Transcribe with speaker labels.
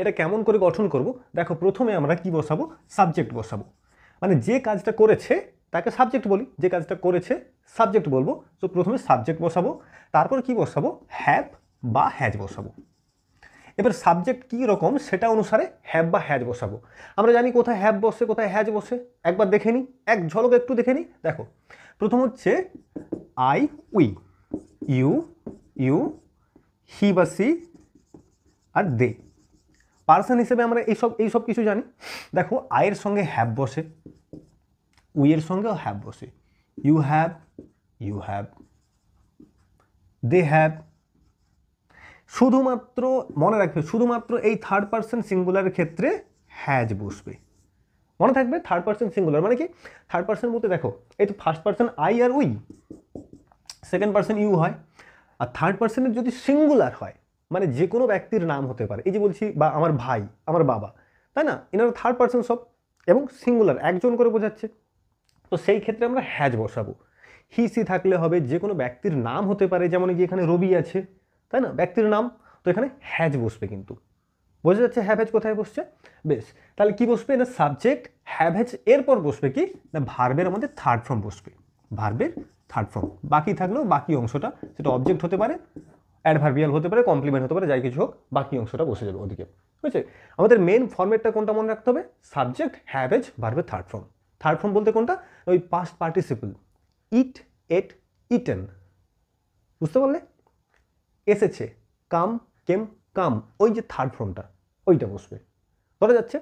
Speaker 1: এটা কেমন করে গঠন করব? দেখো, প্রথমে আমরা কি বসাবো? সাবজেক্ট বসাবো। মানে যে কাজটা করেছে তাকে সাবজেক্ট বলি, যে কাজটা করেছে সাবজেক্ট বলবো। তো প্রথমে সাবজেক্ট বসাবো, তারপর কি বসাবো? হ্যাভ বা হ্যাজ বসাবো। এবার সাবজেক্ট কী রকম সেটা অনুসারে হ্যাভ বা হ্যাজ বসাবো। আমরা জানি কোথায় হ্যাভ বসে কোথায় হ্যাজ বসে, একবার দেখে নিই, এক ঝলক একটু দেখে নিই। দেখো, প্রথম হচ্ছে আই উই, ইউ ইউ, হি বা সি, আর দে। পার্সন হিসেবে আমরা এইসব কিছু জানি। দেখো, আয়ের সঙ্গে হ্যাভ বসে, উইয়ের সঙ্গেও হ্যাভ বসে। You have, they have. শুধুমাত্র মনে রাখবে, শুধুমাত্র এই থার্ড পার্সন সিঙ্গুলারের ক্ষেত্রে হ্যাজ বসবে। মনে থাকবে, থার্ড পার্সন সিঙ্গুলার মানে কি? থার্ড পার্সন বলতে দেখো, এই তো ফার্স্ট পার্সন আই আর উই, সেকেন্ড পার্সন ইউ হয়। আর থার্ড পার্সনের যদি সিঙ্গুলার হয়, মানে যে কোনো ব্যক্তির নাম হতে পারে, এই যে বলছি বা আমার ভাই, আমার বাবা, তাই না? এনারা থার্ড পার্সন সব, এবং সিঙ্গুলার একজন করে বোঝাচ্ছে। তো সেই ক্ষেত্রে আমরা হ্যাজ বসাবো। হি সি থাকলে হবে, যে কোনো ব্যক্তির নাম হতে পারে, যেমন কি এখানে রবি আছে, তাই না? ব্যক্তির নাম, তো এখানে হ্যাজ বসবে। কিন্তু বোঝা যাচ্ছে হ্যাভ হ্যাজ কোথায় বসছে? বেশ, তাহলে কি বসবে না? সাবজেক্ট হ্যাভ হ্যাজ, এরপর বসবে কি না? ভার্বের আমাদের থার্ড ফর্ম বসবে, ভার্বের থার্ড ফর্ম। বাকি থাকলেও বাকি অংশটা, সেটা অবজেক্ট হতে পারে, অ্যাডভার্বিয়াল হতে পারে, কমপ্লিমেন্ট হতে পারে, যাই কিছু হোক, বাকি অংশটা বসে যাবে ওদিকে। বুঝছে? আমাদের মেন ফর্মেটটা কোনটা মনে রাখতে হবে? সাবজেক্ট হ্যাভ হ্যাজ ভার্বের থার্ড ফর্ম। থার্ড ফর্ম বলতে কোনটা? ওই পাস্ট পার্টিসিপল, ইট, এট, ইটেন। বুঝতে পারলে? এসেছে, কাম, কেম, কাম, ওই যে থার্ড ফর্মটা, ওইটা বসবে। ধরা যাচ্ছে